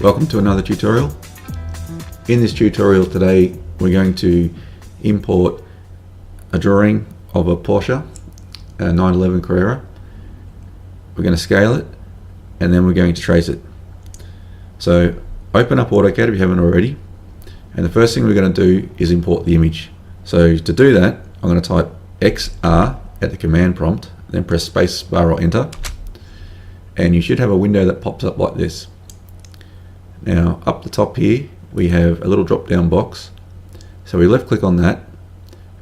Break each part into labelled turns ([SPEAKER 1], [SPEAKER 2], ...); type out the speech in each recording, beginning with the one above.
[SPEAKER 1] Welcome to another tutorial. In this tutorial today we're going to import a drawing of a Porsche, a 911 Carrera. We're going to scale it and then we're going to trace it. So open up Autocad if you haven't already, and the first thing we're going to do is import the image. So to do that I'm going to type XR at the command prompt, then press space bar or enter, and you should have a window that pops up like this. Now up the top here we have a little drop down box, so we left click on that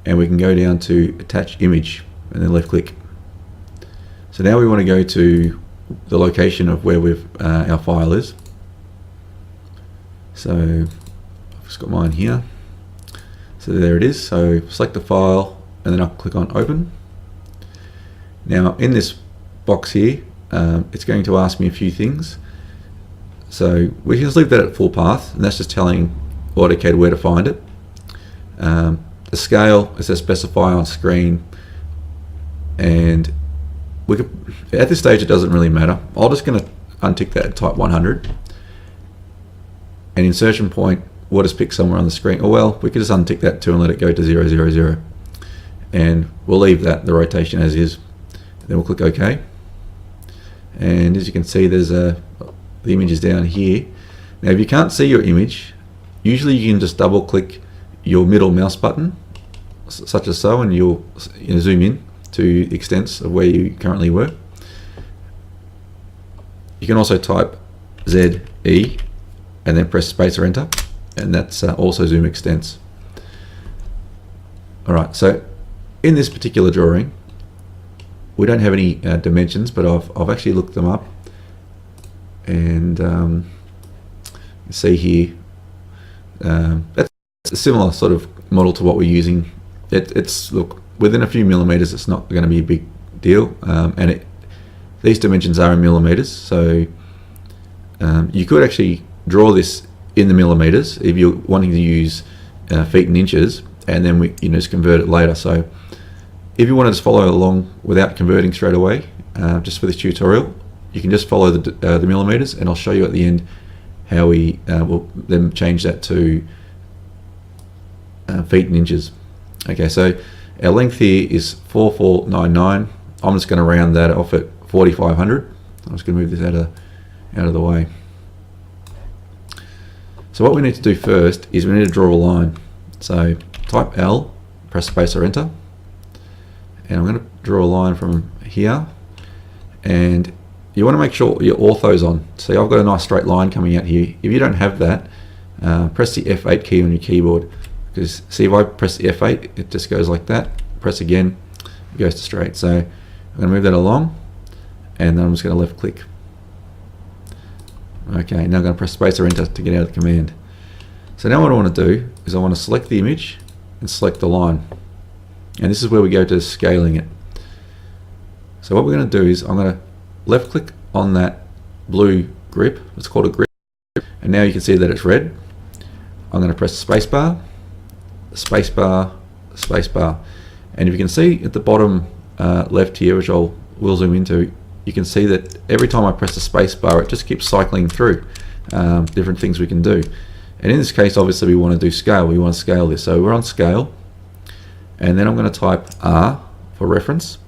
[SPEAKER 1] and we can go down to attach image and then left click. So now we want to go to the location of where our file is. So I've just got mine here, so there it is. So select the file and then I'll click on open. Now in this box here it's going to ask me a few things. So we can just leave that at full path, and that's just telling Autocad where to find it. The scale is to specify on screen, and we could, at this stage it doesn't really matter. I'm just going to untick that and type 100. And insertion point, we'll just pick somewhere on the screen. Oh well, we could just untick that too and let it go to 0, 0, 0. And we'll leave that, the rotation as is. Then we'll click OK. And as you can see, there's the image is down here. Now if you can't see your image, usually you can just double click your middle mouse button, such as so, and you'll zoom in to the extents of where you currently were. You can also type ZE and then press space or enter, and that's also zoom extents. Alright, so in this particular drawing we don't have any dimensions, but I've actually looked them up, and you see here that's a similar sort of model to what we're using. It's look, within a few millimeters, it's not going to be a big deal, and these dimensions are in millimeters, so you could actually draw this in the millimeters if you're wanting to use feet and inches, and then we just convert it later. So if you want to just follow along without converting straight away, just for this tutorial, you can just follow the millimeters, and I'll show you at the end how we will then change that to feet and inches. Okay, so our length here is 4499. I'm just going to round that off at 4500. I'm just going to move this out of the way. So what we need to do first is we need to draw a line. So type L, press space or enter, and I'm going to draw a line from here, and you want to make sure your ortho's on. See, I've got a nice straight line coming out here. If you don't have that, press the F8 key on your keyboard, because see, if I press the F8 it just goes like that. Press again, it goes to straight. So I'm going to move that along, and then I'm just going to left click. Okay, now I'm going to press space or enter to get out of the command. So now what I want to do is I want to select the image and select the line, and this is where we go to scaling it. So what we're going to do is I'm going to left click on that blue grip, it's called a grip, and now you can see that it's red. I'm going to press spacebar, spacebar, spacebar, and if you can see at the bottom left here, which will zoom into, you can see that every time I press the spacebar it just keeps cycling through different things we can do. And in this case obviously we want to do scale, we want to scale this, so we're on scale, and then I'm going to type R for reference,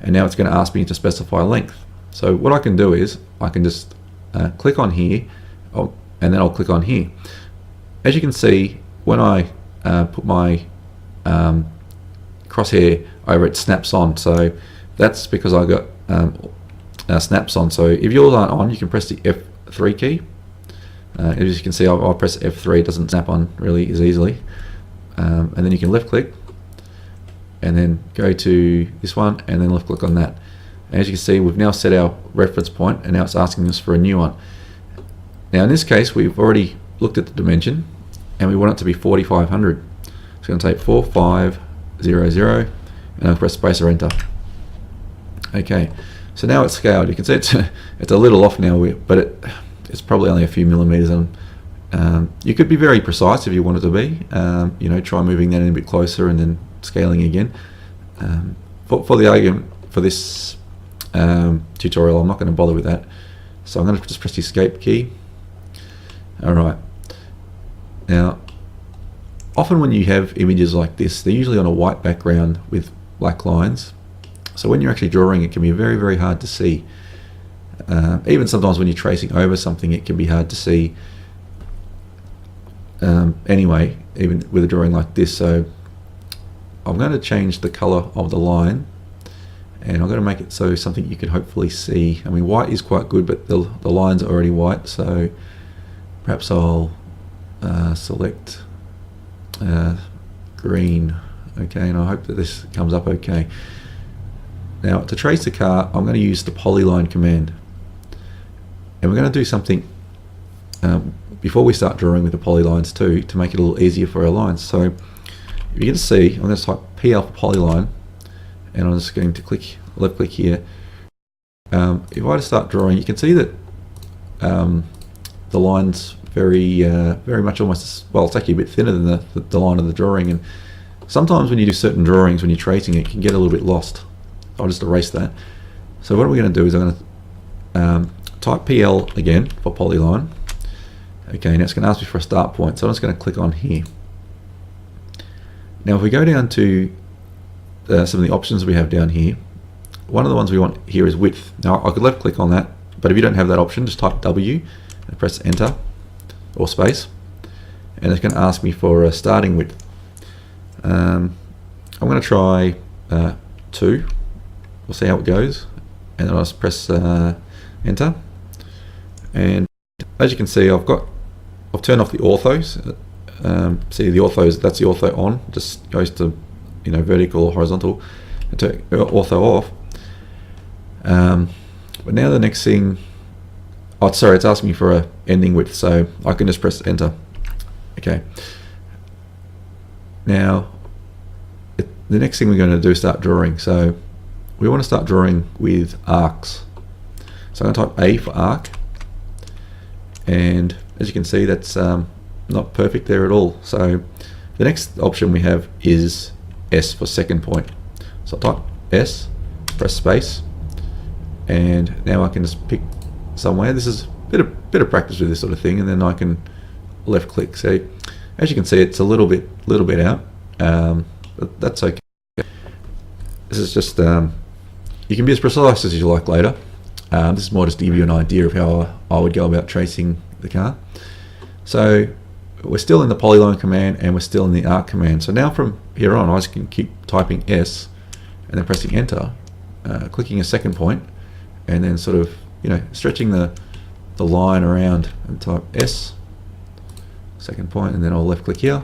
[SPEAKER 1] and now it's going to ask me to specify length. So what I can do is I can just click on here, and then I'll click on here. As you can see, when I put my crosshair over, it snaps on, so that's because I got snaps on. So if yours aren't on, you can press the F3 key. As you can see, I'll press F3, it doesn't snap on really as easily, and then you can left click and then go to this one and then left click on that. And as you can see, we've now set our reference point, and now it's asking us for a new one. Now in this case we've already looked at the dimension and we want it to be 4500. So I'm going to type 4500 and I'll press space or enter. Okay, so now it's scaled. You can see it's a little off now, but it's probably only a few millimeters on. You could be very precise if you wanted to be. Try moving that in a bit closer and then scaling again. For the argument for this tutorial, I'm not going to bother with that. So I'm going to just press the escape key Alright, now often when you have images like this, they're usually on a white background with black lines, so when you're actually drawing it can be very, very hard to see. Even sometimes when you're tracing over something it can be hard to see anyway, even with a drawing like this. So I'm going to change the color of the line, and I'm going to make it so something you can hopefully see. I mean, white is quite good, but the lines are already white, so perhaps I'll select green. Okay, and I hope that this comes up okay. Now to trace the car, I'm going to use the Polyline command, and we're going to do something before we start drawing with the polylines too, to make it a little easier for our lines. So if you can see, I'm going to type PL for Polyline, and I'm just going to left click here. If I just start drawing, you can see that the line's very much almost, well, it's actually a bit thinner than the line of the drawing, and sometimes when you do certain drawings, when you're tracing it, can get a little bit lost. I'll just erase that. So what we're going to do is I'm going to type PL again for Polyline. Okay, now it's going to ask me for a start point, so I'm just going to click on here. Now if we go down to some of the options we have down here, one of the ones we want here is width. Now I could left click on that, but if you don't have that option, just type W and press enter or space, and it's going to ask me for a starting width. I'm going to try 2. We'll see how it goes, and then I'll just press enter, and as you can see I've turned off the orthos. See the orthos, that's the ortho on, just goes to vertical or horizontal, and turn ortho off. But now the next thing, oh sorry, it's asking me for a ending width, so I can just press enter. Okay, now the next thing we're going to do is start drawing. So we want to start drawing with arcs, so I'm going to type A for arc, and as you can see that's not perfect there at all. So the next option we have is S for second point, so I'll type S, press space, and now I can just pick somewhere. This is a bit of practice with this sort of thing, and then I can left click. So as you can see it's a little bit out, but that's okay. This is just you can be as precise as you like later. This is more just to give you an idea of how I would go about tracing the car. So we're still in the Polyline command and we're still in the arc command. So now from here on I just can keep typing S and then pressing enter, clicking a second point, and then sort of stretching the line around, and type S, second point, and then I'll left click here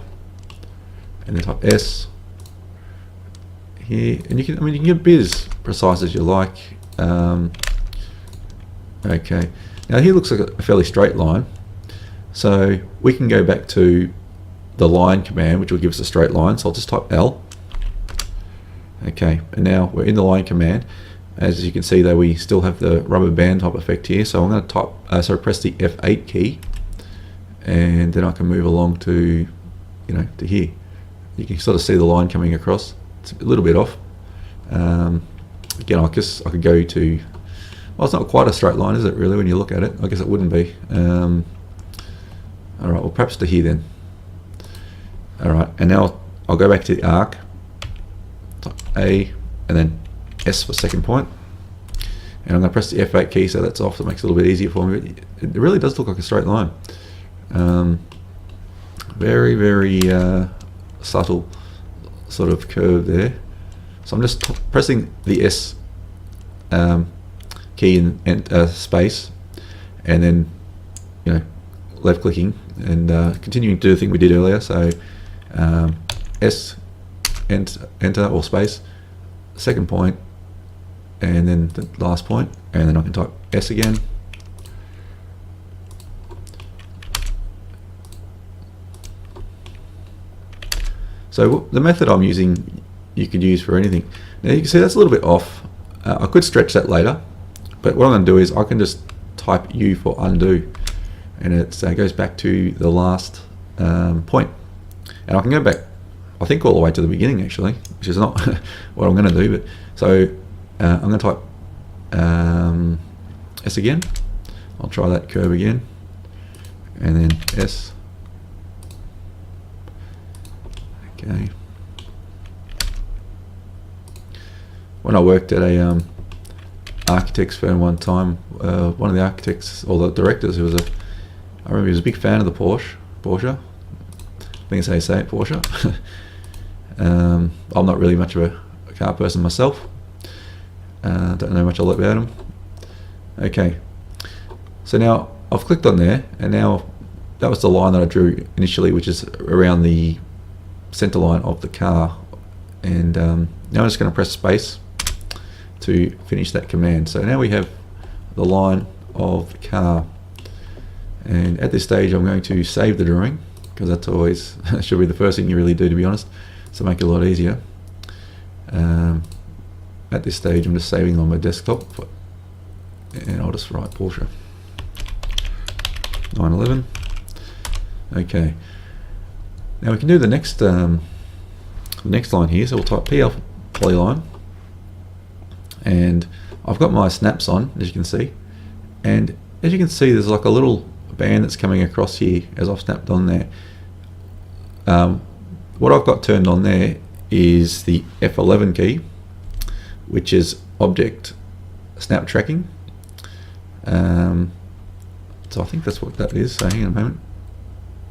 [SPEAKER 1] and then type S here, and you can get a bit as precise as you like. Okay, now here looks like a fairly straight line, so we can go back to the line command, which will give us a straight line. So I'll just type L. Okay, and now we're in the line command. As you can see though, we still have the rubber band type effect here, so I'm going to press the F8 key, and then I can move along to to here. You can sort of see the line coming across. It's a little bit off. Again, I could go to, well, it's not quite a straight line, is it really, when you look at it? I guess it wouldn't be. Alright, well perhaps to here then. Alright, and now I'll go back to the arc, type A, and then S for second point, and I'm going to press the F8 key, so that's off. That makes it a little bit easier for me. It really does look like a straight line. Very, very subtle sort of curve there. So I'm just pressing the S key and space, and then left clicking and continuing to do the thing we did earlier. So S, enter or space, second point, and then the last point, and then I can type S again. So the method I'm using you could use for anything. Now you can see that's a little bit off. I could stretch that later, but what I'm going to do is I can just type U for undo, and it goes back to the last point. And I can go back, I think, all the way to the beginning actually, which is not what I'm going to do. But so I'm going to type S again. I'll try that curve again, and then S. Okay. When I worked at a architect's firm one time, one of the architects or the directors, I remember he was a big fan of the Porsche. I think it's how you say it, Porsche. I'm not really much of a car person myself. Don't know much about them. Okay, so now I've clicked on there, and now that was the line that I drew initially, which is around the center line of the car. And now I'm just going to press space to finish that command. So now we have the line of the car, and at this stage I'm going to save the drawing, because that's always should be the first thing you really do, to be honest, to make it a lot easier. At this stage I'm just saving on my desktop, and I'll just write Porsche 911. Okay, now we can do the next line here. So we'll type PL polyline, and I've got my snaps on, as you can see, and as you can see there's like a little band that's coming across here as I've snapped on there. What I've got turned on there is the F11 key, which is object snap tracking. So I think that's what that is. So hang on a moment.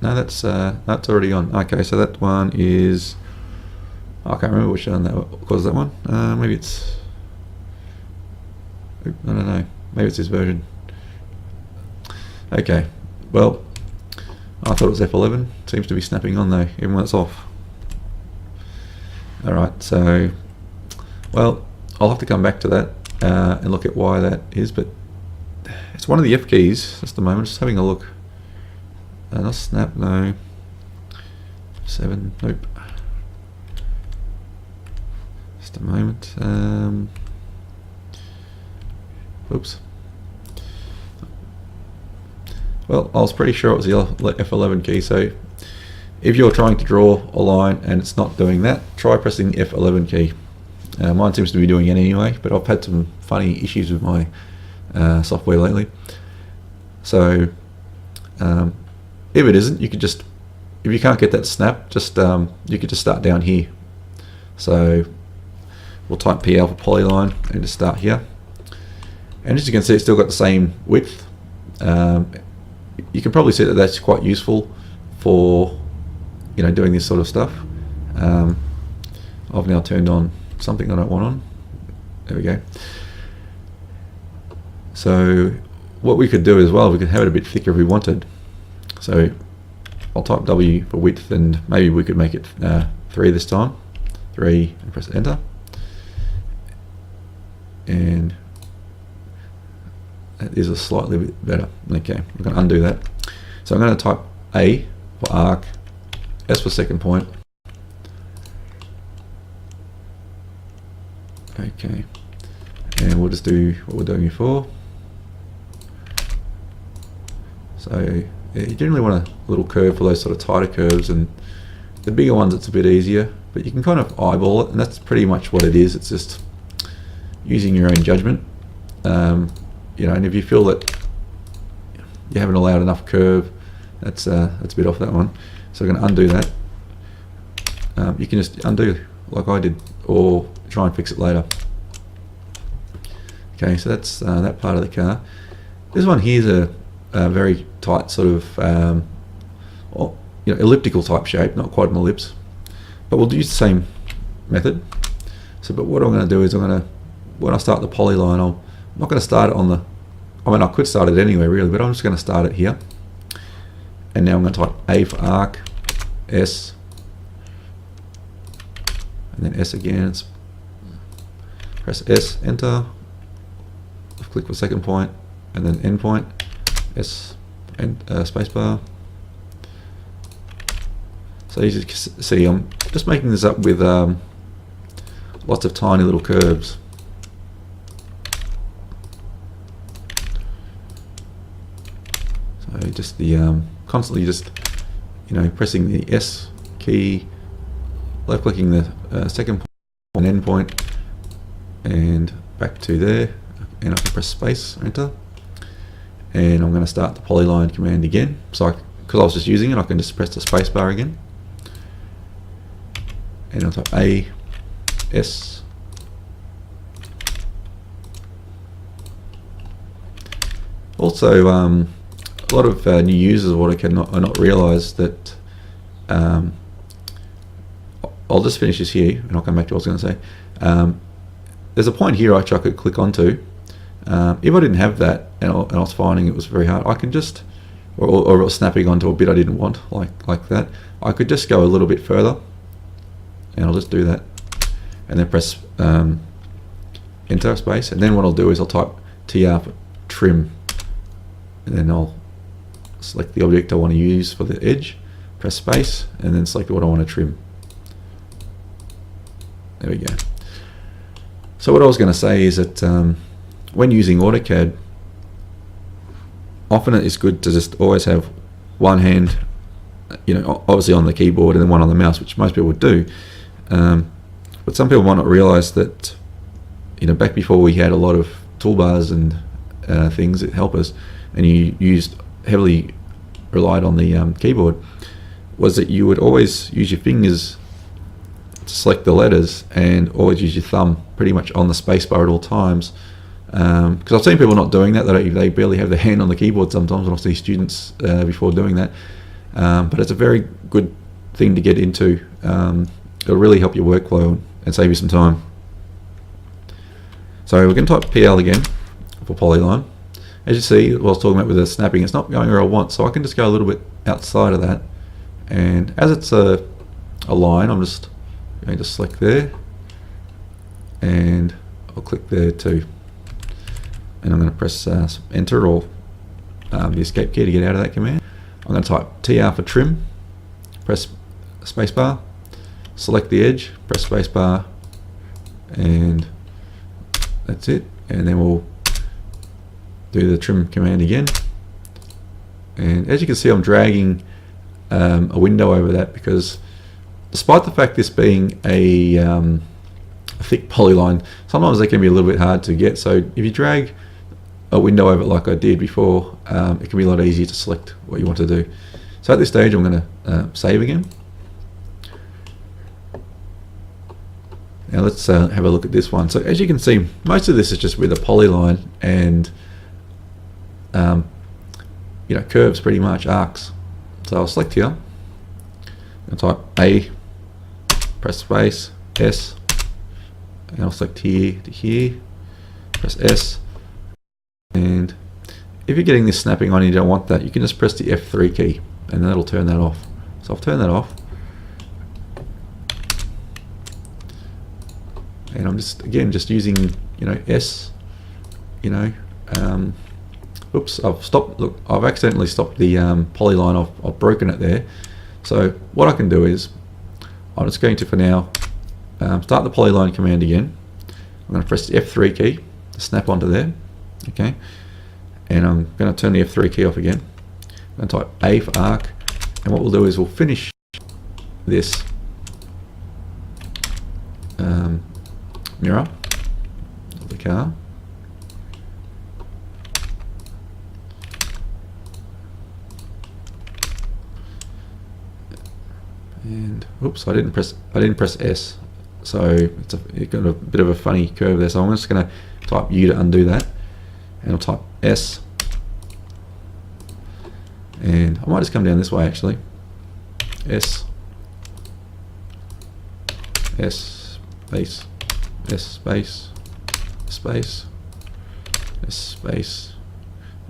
[SPEAKER 1] No, that's already on. Okay, so that one is, I can't remember which one that was. That one. Maybe it's, I don't know. Maybe it's this version. Okay. Well, I thought it was F11. Seems to be snapping on though, even when it's off. Alright, so, well, I'll have to come back to that and look at why that is, but it's one of the F keys. Just a moment, just having a look. Not snap, no. 7, nope. Just a moment. Oops. Well, I was pretty sure it was the F11 key, so if you're trying to draw a line and it's not doing that, try pressing the F11 key. Mine seems to be doing it anyway, but I've had some funny issues with my software lately. So if it isn't, you could just, if you can't get that snap, just you could just start down here. So we'll type PL for polyline and just start here. And as you can see, it's still got the same width. You can probably see that that's quite useful for, you know, doing this sort of stuff. I've now turned on something I don't want on. There we go. So what we could do as well, we could have it a bit thicker if we wanted. So I'll type W for width, and maybe we could make it 3 this time. 3, and press enter. And that is a slightly bit better. Okay, we're going to undo that. So I'm going to type A for arc, S for second point. Okay, and we'll just do what we're doing before. So yeah, you generally want a little curve for those sort of tighter curves, and the bigger ones it's a bit easier, but you can kind of eyeball it, and that's pretty much what it is. It's just using your own judgment. You know, and if you feel that you haven't allowed enough curve, that's a bit off that one. So I'm going to undo that. You can just undo like I did, or try and fix it later. Okay, so that's that part of the car. This one here is a very tight sort of you know, elliptical type shape, not quite an ellipse, but we'll use the same method. So, but what I'm going to do is when I start the polyline, I'm not going to start it on the, I mean I could start it anywhere really, but I'm just going to start it here. And now I'm going to type A for arc, S, and then S again. Press S, enter, click for second point, and then end point, S, and spacebar. So you can see I'm just making this up with lots of tiny little curves. So just the constantly just, you know, pressing the S key, left clicking the second point and end point, and back to there, and I can press space, enter, and I'm going to start the polyline command again. So because I was just using it, I can just press the space bar again, and I'll type A, S, also a lot of new users of AutoCAD are not realize that I'll just finish this here and I'll come back to what I was going to say. There's a point here which I could click onto. If I didn't have that and I was finding it was very hard, I can just, or it was snapping onto a bit I didn't want, like that, I could just go a little bit further, and I'll just do that, and then press enter space, and then what I'll do is I'll type TR for trim, and then I'll select the object I want to use for the edge, press space, and then select what I want to trim. There we go. So what I was going to say is that when using AutoCAD, often it's good to just always have one hand, obviously on the keyboard, and then one on the mouse, which most people would do. But some people might not realize that, back before we had a lot of toolbars and things that help us, and you heavily relied on the keyboard, was that you would always use your fingers to select the letters and always use your thumb pretty much on the spacebar at all times. Because I've seen people not doing that, they barely have their hand on the keyboard sometimes when I see students before doing that. But it's a very good thing to get into. It'll really help your workflow and save you some time. So we're going to type PL again for polyline. As you see, what I was talking about with the snapping, it's not going where I want, so I can just go a little bit outside of that. And as it's a line, I'm just going to select there, and I'll click there too. And I'm going to press enter or the escape key to get out of that command. I'm going to type TR for trim, press spacebar, select the edge, press spacebar, and that's it. And then we'll do the trim command again. And as you can see, I'm dragging a window over that because despite the fact this being a thick polyline, sometimes they can be a little bit hard to get. So if you drag a window over it like I did before, it can be a lot easier to select what you want to do. So at this stage, I'm going to save again. Now let's have a look at this one. So as you can see, most of this is just with a polyline and curves, pretty much arcs. So I'll select here and type A, press space, S, and I'll select here to here, press S. And if you're getting this snapping on and you don't want that, you can just press the F3 key and that'll turn that off. So I'll turn that off. And I'm just using S, oops, I've stopped. Look, I've accidentally stopped the polyline. I've broken it there. So what I can do is I'm just going to, for now, start the polyline command again. I'm going to press the F3 key to snap onto there. Okay, and I'm going to turn the F3 key off again. I'm going to type A for arc, and what we'll do is we'll finish this mirror of the car. And oops, I didn't press S, so it's got a bit of a funny curve there. So I'm just going to type U to undo that, and I'll type S, and I might just come down this way actually. S, S space, S space, space, S space,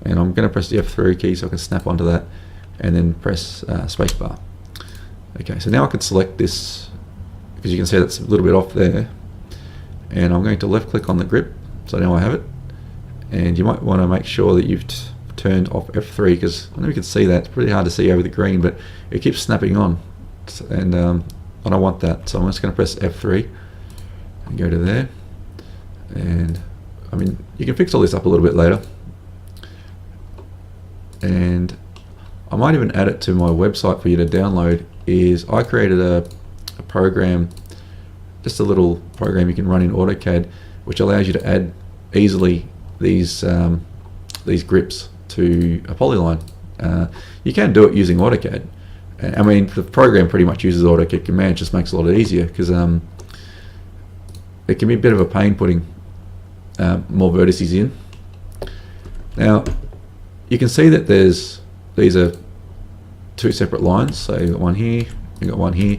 [SPEAKER 1] and I'm going to press the F3 key so I can snap onto that, and then press spacebar. Okay, so now I can select this because you can see that's a little bit off there, and I'm going to left click on the grip, so now I have it. And you might want to make sure that you've turned off F3 because I know you can see that, it's pretty hard to see over the green, but it keeps snapping on, and I don't want that, so I'm just going to press F3 and go to there. And I mean, you can fix all this up a little bit later, and I might even add it to my website for you to download. Is I created a program, just a little program you can run in AutoCAD, which allows you to add easily these grips to a polyline. You can do it using Autocad. I mean, the program pretty much uses Autocad command, just makes it a lot easier, because it can be a bit of a pain putting more vertices in. Now, you can see that these are two separate lines. So you got one here, you got one here.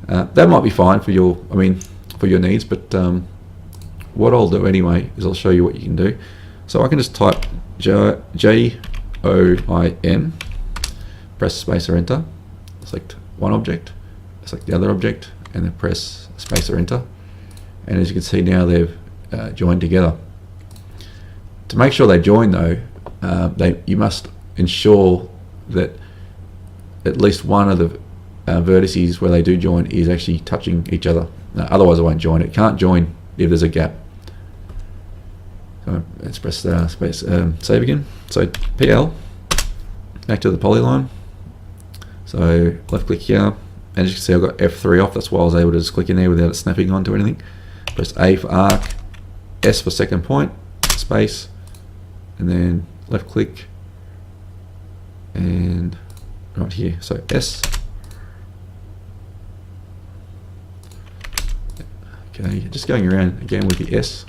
[SPEAKER 1] That might be fine for your, for your needs, but what I'll do anyway is I'll show you what you can do. So I can just type JOIN, press space or enter, select one object, select the other object, and then press space or enter. And as you can see now, they've joined together. To make sure they join though, you must ensure that at least one of the vertices where they do join is actually touching each other. Otherwise it won't join. It can't join if there's a gap. So let's press space, save again. So PL, back to the polyline. So left click here, and as you can see I've got F3 off, that's why I was able to just click in there without it snapping onto anything. Press A for arc, S for second point, space, and then left click, and right here, so S. Okay, just going around again with the S.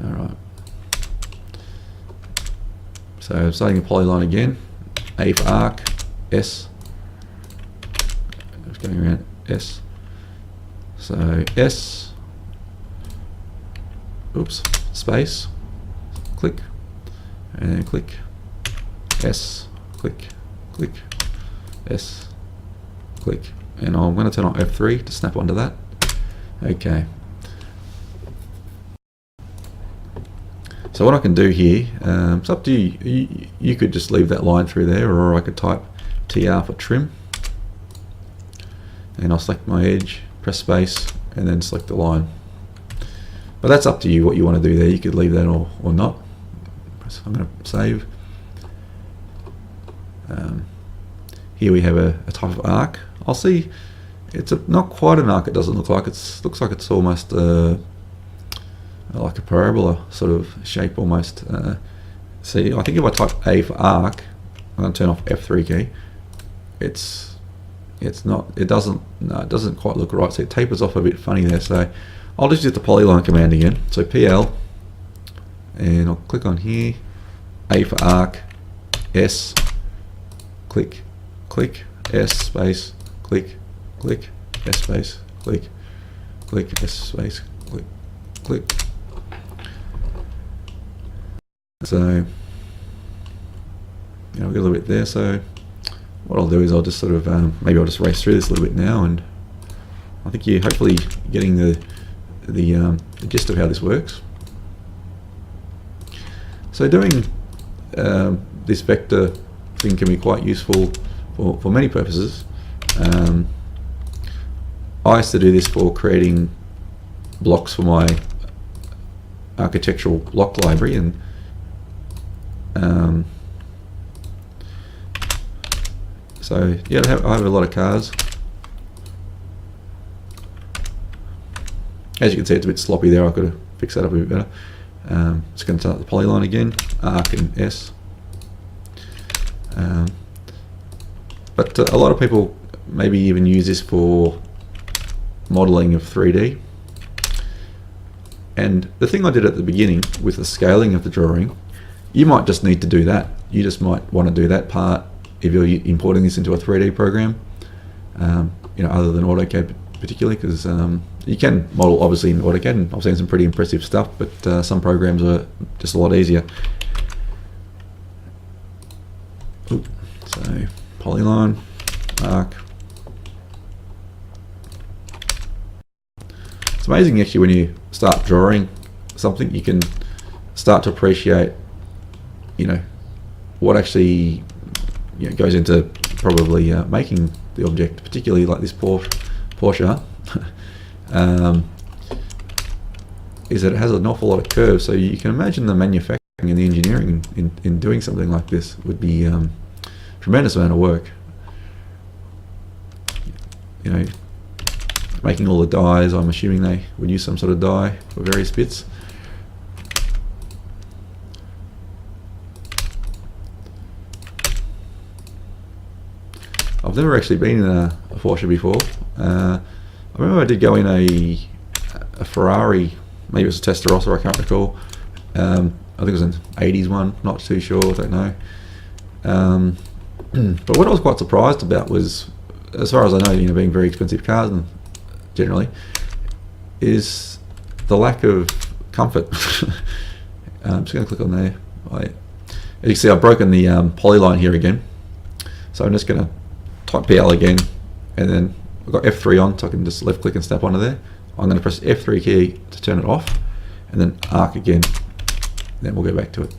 [SPEAKER 1] Alright. So starting a polyline again, A for arc, S. Just going around S. So S, oops, space, click, and then click, S, click, click, S, click, and I'm going to turn on F3 to snap onto that. Okay. So what I can do here, it's up to you. You could just leave that line through there, or I could type TR for trim, and I'll select my edge, press space, and then select the line. But that's up to you what you want to do there. You could leave that or not. I'm going to save. Here we have a type of arc. I'll see, it's not quite an arc, it doesn't look like. It looks like it's almost like a parabola sort of shape almost. See, I think if I type A for arc, I'm going to turn off F3 key. It doesn't quite look right, so it tapers off a bit funny there. So I'll just use the polyline command again. So PL, and I'll click on here, A for arc, S, click, click, S space, click, click, S space, click, click, S space, click, click. So we've got a little bit there. So what I'll do is I'll just sort of maybe I'll just race through this a little bit now, and I think you're hopefully getting the gist of how this works. So doing this vector thing can be quite useful for many purposes. I used to do this for creating blocks for my architectural block library, and so yeah, I have a lot of cars. As you can see, it's a bit sloppy there. I've got to fix that up a bit better. Just going to start the polyline again, arc and S. But a lot of people maybe even use this for modeling of 3D. And the thing I did at the beginning with the scaling of the drawing, you might just need to do that. You just might want to do that part if you're importing this into a 3D program, other than AutoCAD particularly, because you can model obviously in AutoCAD, and I've seen some pretty impressive stuff, but some programs are just a lot easier. Ooh, so polyline, arc. It's amazing actually when you start drawing something, you can start to appreciate, what actually goes into probably making the object, particularly like this Porsche. Is that it has an awful lot of curves, so you can imagine the manufacturing and the engineering in doing something like this would be a tremendous amount of work. Making all the dies, I'm assuming they would use some sort of die for various bits. never actually been in a Porsche before. I remember I did go in a Ferrari, maybe it was a Testarossa, I can't recall. I think it was an 80s one, not too sure, I don't know. But what I was quite surprised about was, as far as I know, you know, being very expensive cars and generally, is the lack of comfort. I'm just going to click on there. As you can see, I've broken the polyline here again. So I'm just going to type PL again, and then I've got F3 on, so I can just left click and snap onto there. I'm going to press F3 key to turn it off, and then arc again. Then we'll go back to it.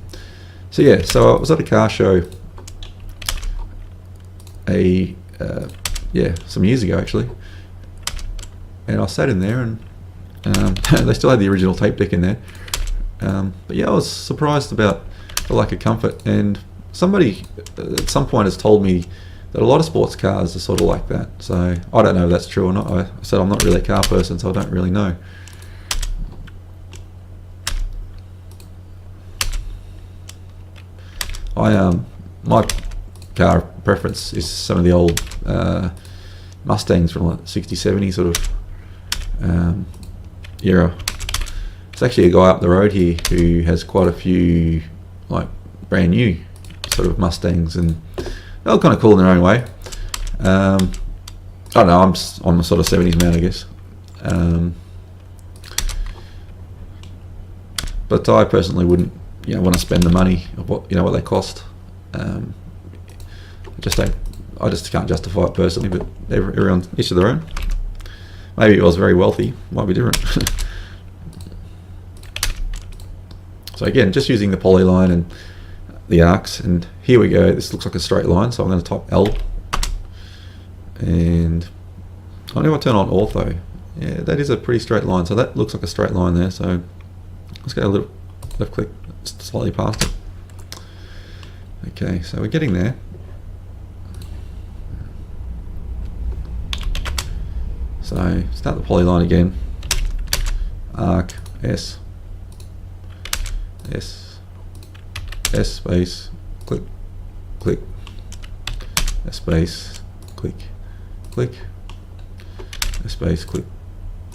[SPEAKER 1] So yeah, so I was at a car show some years ago actually, and I sat in there and they still had the original tape deck in there. But yeah, I was surprised about the lack of comfort, and somebody at some point has told me that a lot of sports cars are sort of like that. So I don't know if that's true or not. I said I'm not really a car person, so I don't really know. My car preference is some of the old Mustangs from like 60, 70 sort of era. There's actually a guy up the road here who has quite a few like brand new sort of Mustangs, and they're all kind of cool in their own way. I don't know, I'm a sort of 70s man, I guess. But I personally wouldn't, you know, want to spend the money of what, you know, what they cost. I just can't justify it personally, but everyone, each to their own. Maybe it was very wealthy, might be different. So again, just using the polyline and the arcs, and here we go. This looks like a straight line, so I'm going to type L, and I know I turn on ortho. Yeah, that is a pretty straight line, so that looks like a straight line there. So let's go a little left click slightly past it. Okay, so we're getting there. So start the polyline again. Arc S, S, S space, click, click, S space, click, click, S space, click,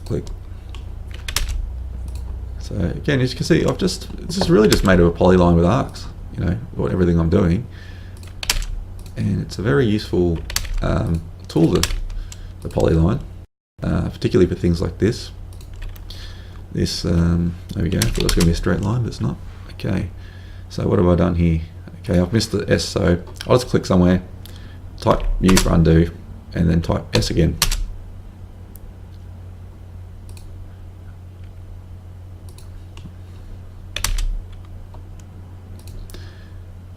[SPEAKER 1] click. So again, as you can see, this is really just made of a polyline with arcs, you know, what everything I'm doing, and it's a very useful tool, the polyline, particularly for things like this. There we go. I thought it was going to be a straight line, but it's not. Okay, so what have I done here? Okay, I've missed the S, so I'll just click somewhere, type U for undo, and then type S again.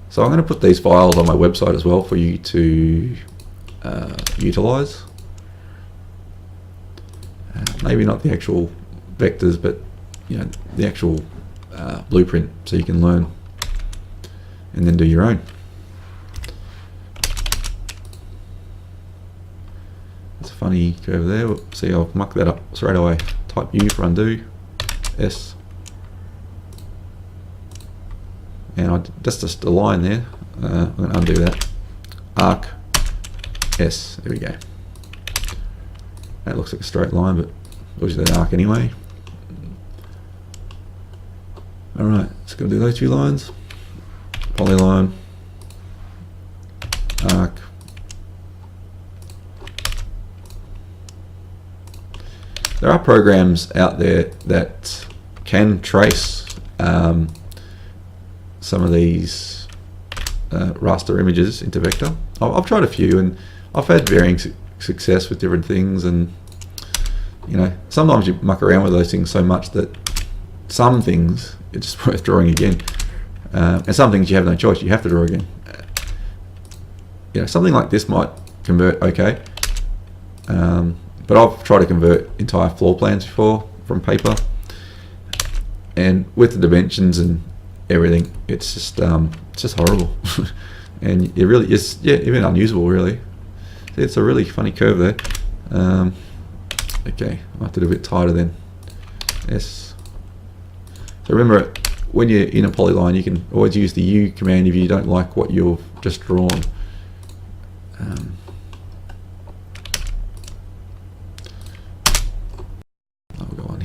[SPEAKER 1] So I'm going to put these files on my website as well for you to utilize. Maybe not the actual vectors, but you know, the actual blueprint, so you can learn and then do your own. It's a funny curve there. See, I'll muck that up straight away. Type U for undo, S. And that's just a line there. I'm going to undo that. Arc S. There we go. That looks like a straight line, but looks like an arc anyway. Alright, let's go do those two lines. Polyline, arc. There are programs out there that can trace some of these raster images into vector. I've tried a few, and I've had varying success with different things, and you know, sometimes you muck around with those things so much that some things it's just worth drawing again, and some things you have no choice, you have to draw again. You know, something like this might convert okay, but I've tried to convert entire floor plans before from paper, and with the dimensions and everything, it's just horrible. And it really is, yeah, even unusable really. It's a really funny curve there. Okay, I have to do a bit tighter then. S. So remember, when you're in a polyline, you can always use the U command if you don't like what you've just drawn.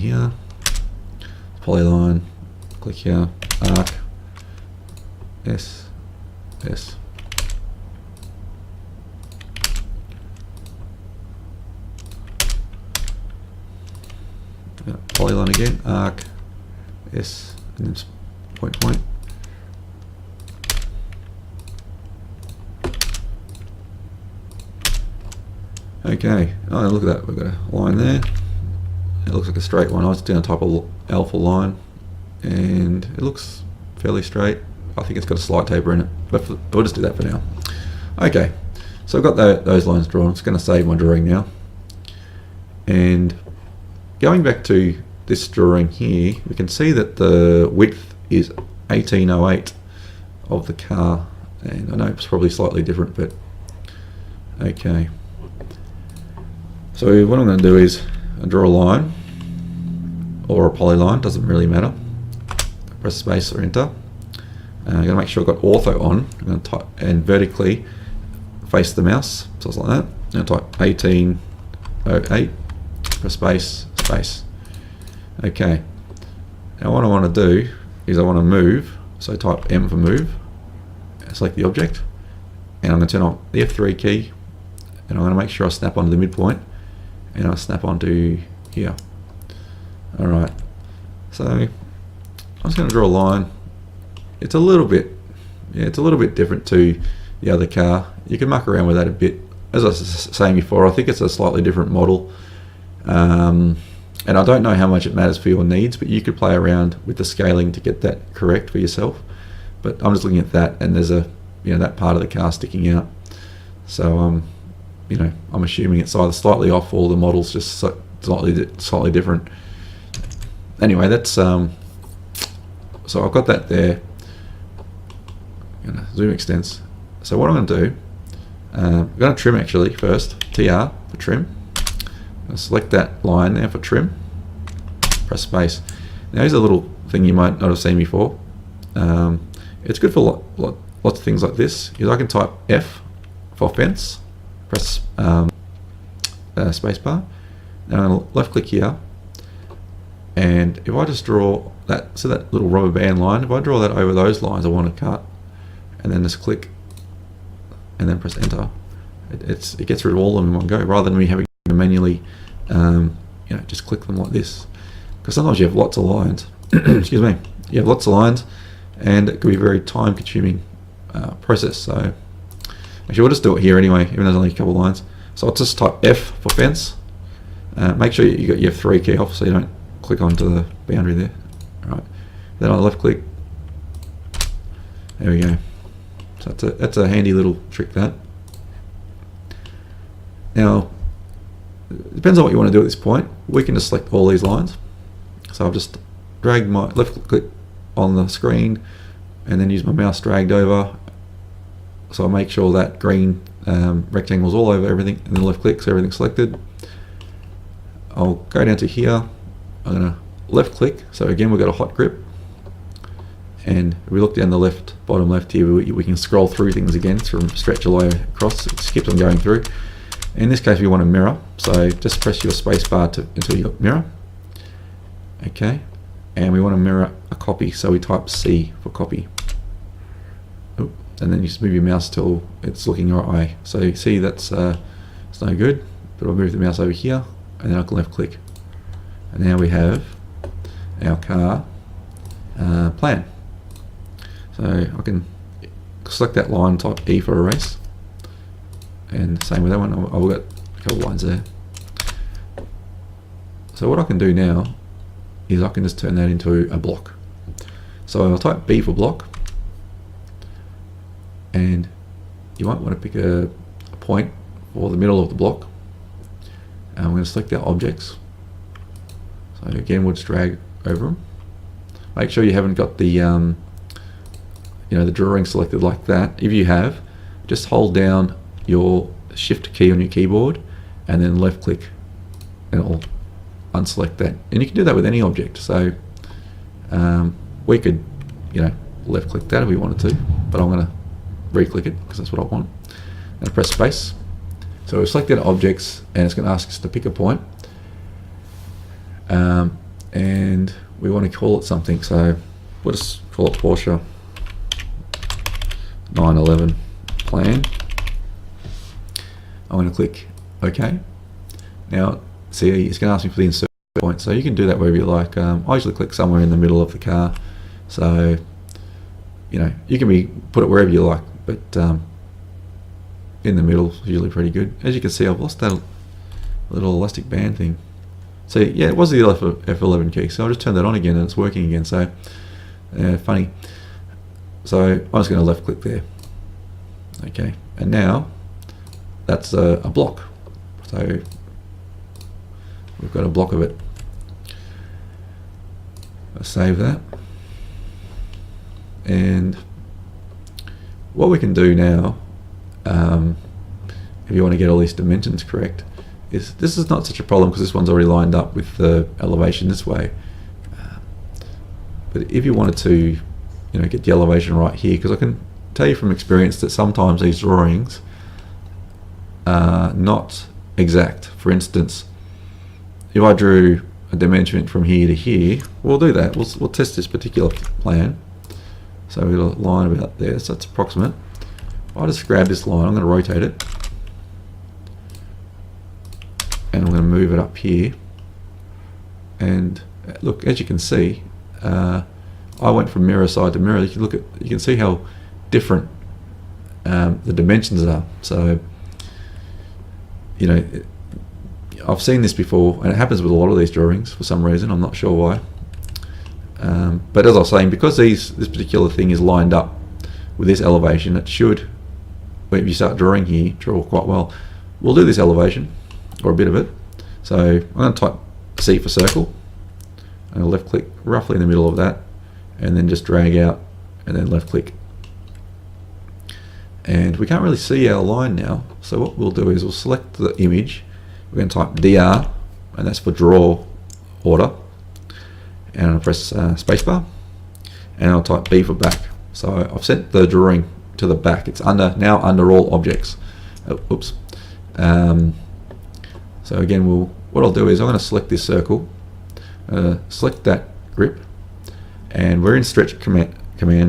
[SPEAKER 1] here, polyline, click here, arc, S, S. Yeah, polyline again, arc, S, and then point, point. Okay, oh look at that, we've got a line there. It looks like a straight one. I was doing a type of alpha line, and it looks fairly straight. I think it's got a slight taper in it, but we'll just do that for now. Okay, so I've got those lines drawn. It's going to save my drawing now. And going back to this drawing here, we can see that the width is 1808 of the car, and I know it's probably slightly different, but okay. So what I'm going to do is draw a line or a polyline, doesn't really matter. Press space or enter. I'm going to make sure I've got ortho on. I'm going to type and vertically face the mouse, so it's like that. I'm going to type 1808. Press space, space. Okay. Now what I want to do is I want to move. So type M for move. Select the object, and I'm going to turn on the F3 key, and I'm going to make sure I snap onto the midpoint, and I snap onto here. All right. So I'm just going to draw a line. It's a little bit, yeah, it's a little bit different to the other car. You can muck around with that a bit. As I was saying before, I think it's a slightly different model. And I don't know how much it matters for your needs, but you could play around with the scaling to get that correct for yourself. But I'm just looking at that, and there's a, you know, that part of the car sticking out. So you know, I'm assuming it's either slightly off or the model's just slightly different. Anyway, that's so I've got that there. I'm gonna zoom extents. So what I'm going to do, I'm going to trim actually first. TR for trim. I'll select that line there for trim. Press space. Now here's a little thing you might not have seen before. It's good for lots of things like this. Is I can type F for fence. Press space bar. Now I'm going to left click here. And if I just draw that, so that little rubber band line, if I draw that over those lines I want to cut, and then just click, and then press enter, it gets rid of all of them in one go, rather than me having to manually, you know, just click them like this. Because sometimes you have lots of lines. Excuse me. You have lots of lines, and it could be a very time-consuming process. So actually, we'll just do it here anyway, even though there's only a couple of lines. So I'll just type F for fence. Make sure you got your F3 key off so you don't click onto the boundary there. All right. Then I'll left click. There we go. So that's a handy little trick, that. Now, it depends on what you want to do at this point. We can just select all these lines. So I've just dragged my left click on the screen, and then use my mouse dragged over. So I'll make sure that green rectangle's all over everything, and then left click so everything's selected. I'll go down to here. I'm going to left click. So again, we've got a hot grip. And if we look down the left, bottom left here, we can scroll through things again from stretch all the way across. It skips on going through. In this case, we want a mirror. So just press your space bar until you got mirror. Okay. And we want to mirror a copy. So we type C for copy. Oh, and then you just move your mouse till it's looking your way. So you see that's it's no good. But I'll move the mouse over here, and then I can left click. And now we have our car plan. So I can select that line, type E for erase, and same with that one. I've got a couple of lines there. So what I can do now is I can just turn that into a block. So I'll type B for block, and you might want to pick a point for the middle of the block. And I'm going to select our objects. So again, we'll just drag over them. Make sure you haven't got the you know, the drawing selected like that. If you have, just hold down your shift key on your keyboard and then left click, and it'll unselect that. And you can do that with any object. So we could, you know, left click that if we wanted to, but I'm going to re-click it because that's what I want. And press space. So we've selected objects, and it's going to ask us to pick a point. and we want to call it something, so we'll just call it Porsche 911 plan. I'm going to click OK. Now see, it's going to ask me for the insert point, so you can do that wherever you like. I usually click somewhere in the middle of the car, so you know, you can put it wherever you like, but in the middle is usually pretty good. As you can see, I've lost that little elastic band thing. So yeah, it was the F11 key, so I'll just turn that on again and it's working again. So funny. So I'm just going to left click there. Okay, and now that's a block. So we've got a block of it. I'll save that. And what we can do now, if you want to get all these dimensions correct, is this is not such a problem because this one's already lined up with the elevation this way. But if you wanted to, you know, get the elevation right here, because I can tell you from experience that sometimes these drawings are not exact. For instance, if I drew a dimension from here to here, we'll do that. We'll test this particular plan. So we've got a line about there, so that's approximate. I'll just grab this line, I'm going to rotate it, and I'm going to move it up here. And look, as you can see, I went from mirror side to mirror. You can see how different the dimensions are. So, you know, I've seen this before, and it happens with a lot of these drawings for some reason. I'm not sure why. But as I was saying, because this particular thing is lined up with this elevation, it should, if you start drawing here, draw quite well. We'll do this elevation, or a bit of it. So I'm going to type C for circle, and I'll left click roughly in the middle of that, and then just drag out, and then left click. And we can't really see our line now, so what we'll do is we'll select the image, we're going to type DR, and that's for draw order, and I'll press spacebar, and I'll type B for back. So I've sent the drawing to the back. It's now under all objects. Oh, oops. So again, what I'll do is I'm going to select this circle, select that grip, and we're in stretch command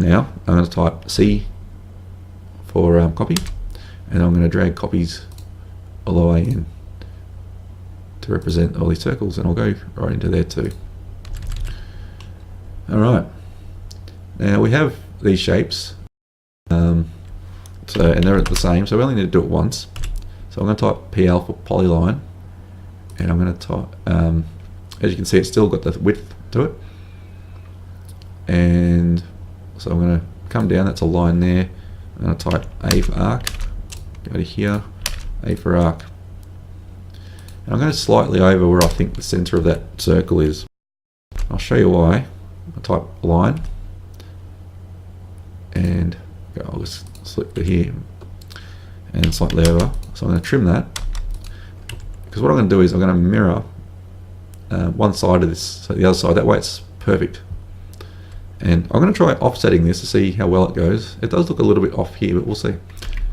[SPEAKER 1] now. I'm going to type C for copy, and I'm going to drag copies all the way in to represent all these circles, and I'll go right into there too. Alright, now we have these shapes, and they're the same, so we only need to do it once. So I'm going to type PL for polyline, and I'm going to type, as you can see, it's still got the width to it, and so I'm going to come down, that's a line there. I'm going to type A for arc, go to here, A for arc, and I'm going to slightly over where I think the center of that circle is. I'll show you why. I'll type line, and I'll just select it here and slightly over. So I'm going to trim that, because what I'm going to do is I'm going to mirror one side of this, so the other side, that way it's perfect. And I'm going to try offsetting this to see how well it goes. It does look a little bit off here, but we'll see.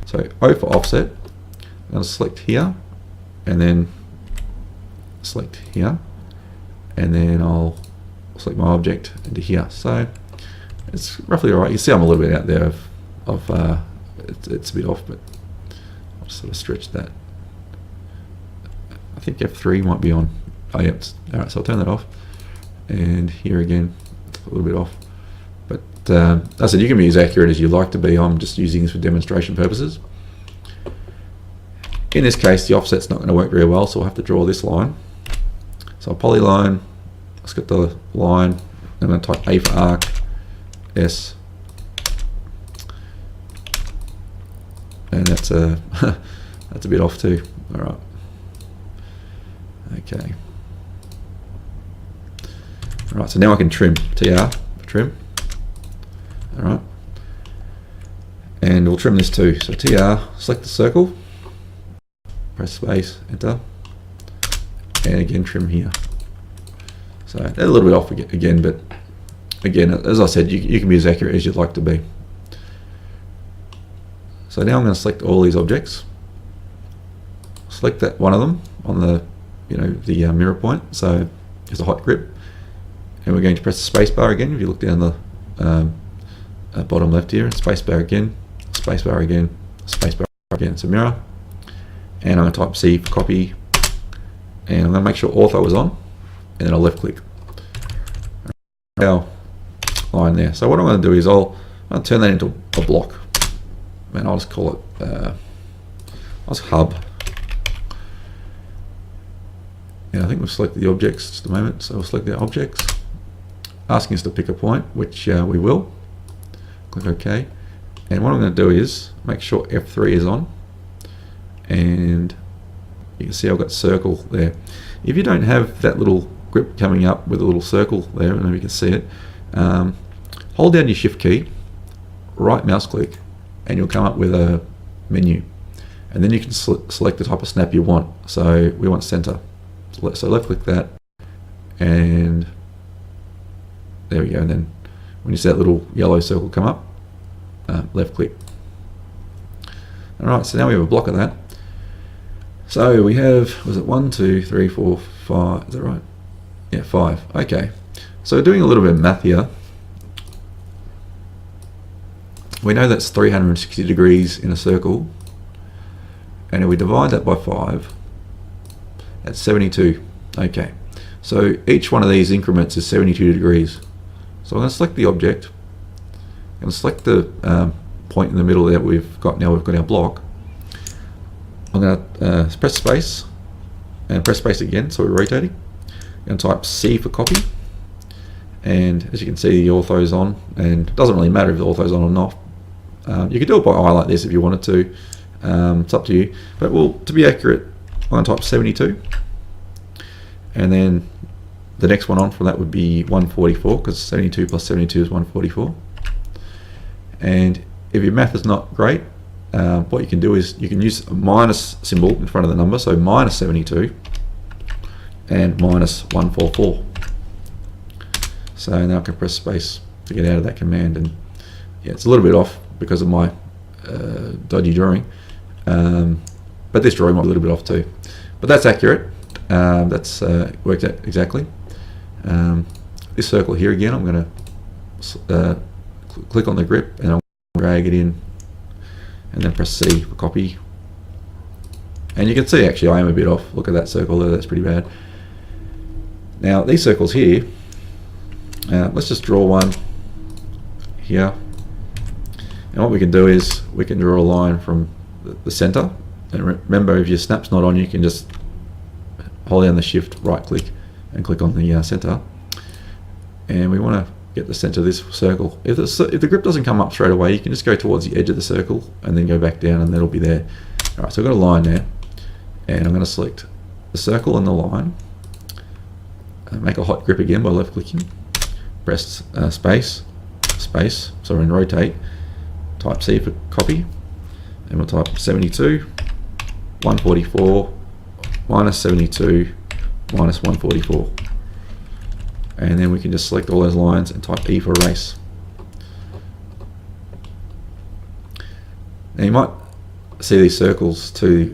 [SPEAKER 1] So O for offset, I'm going to select here, and then select here, and then I'll select my object into here. So it's roughly alright. You see I'm a little bit out there of it's a bit off, but I'll just sort of stretch that. I think F3 might be on. Oh yeah, alright, so I'll turn that off. And here again, it's a little bit off. But as I said, you can be as accurate as you like to be. I'm just using this for demonstration purposes. In this case, the offset's not going to work very well, so I'll have to draw this line. So polyline, let's get the line. I'm going to type A for arc, S, and that's a that's a bit off too. All right. Okay. All right. So now I can trim. TR for trim. All right. And we'll trim this too. So TR, select the circle, press space, enter, and again trim here. So they're a little bit off again, but again, as I said, you can be as accurate as you'd like to be. So now I'm going to select all these objects. Select that one of them on the, the mirror point. So it's a hot grip, and we're going to press the space bar again. If you look down the bottom left here, space bar again, space bar again, space bar again. It's a mirror, and I'm going to type C for copy, and I'm going to make sure ortho is on, and then I'll left click. Our line there. So what I'm going to do is I'll turn that into a block, and I'll just call it I'll just hub. And I think we've selected the objects just a moment, so we'll select the objects, asking us to pick a point, which we will. Click OK, and what I'm going to do is make sure F3 is on, and you can see I've got circle there. If you don't have that little grip coming up with a little circle there, and maybe you can see it, hold down your shift key, right mouse click, and you'll come up with a menu, and then you can select the type of snap you want. So we want center, so left click that, and there we go. And then when you see that little yellow circle come up, left click. Alright, so now we have a block of that. So we have, was it 1, 2, 3, 4, 5, is that right? Yeah, 5. Okay, so doing a little bit of math here, we know that's 360 degrees in a circle, and if we divide that by 5, that's 72. Okay, so each one of these increments is 72 degrees. So I'm going to select the object, I'm going to select the point in the middle that we've got. Now we've got our block. I'm going to press space and press space again, so we're rotating. I'm going to type C for copy, and as you can see, the ortho's on, and it doesn't really matter if the ortho's on or not. You could do it by eye like this if you wanted to. It's up to you, but well, to be accurate, I'm going to type 72, and then the next one on from that would be 144, because 72 plus 72 is 144. And if your math is not great, what you can do is you can use a minus symbol in front of the number, so minus 72 and minus 144. So now I can press space to get out of that command, and yeah, it's a little bit off because of my dodgy drawing, but this drawing might be a little bit off too, but that's accurate. That's worked out exactly. This circle here again, I'm going to click on the grip, and I'll drag it in, and then press C for copy. And you can see actually I am a bit off. Look at that circle there, that's pretty bad. Now these circles here, let's just draw one here. And what we can do is we can draw a line from the center. And remember, if your snap's not on, you can just hold down the shift, right click, and click on the center. And we want to get the center of this circle. If the grip doesn't come up straight away, you can just go towards the edge of the circle and then go back down, and that'll be there. Alright, so I've got a line there, and I'm going to select the circle and the line, make a hot grip again by left clicking, press space, and rotate, type C for copy, and we'll type 72, 144, minus 72, minus 144. And then we can just select all those lines and type E for erase. Now you might see these circles too,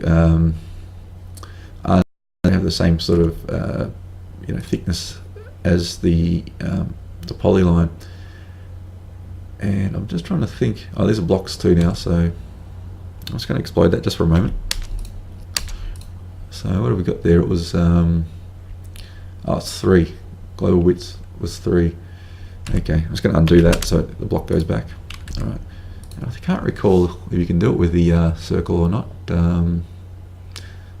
[SPEAKER 1] they have the same sort of thickness as the polyline. And I'm just trying to think. Oh, these are blocks too now, so I'm just going to explode that just for a moment. So what have we got there? It was it's 3. Global width was 3. Okay, I'm just going to undo that so the block goes back. All right. I can't recall if you can do it with the circle or not. I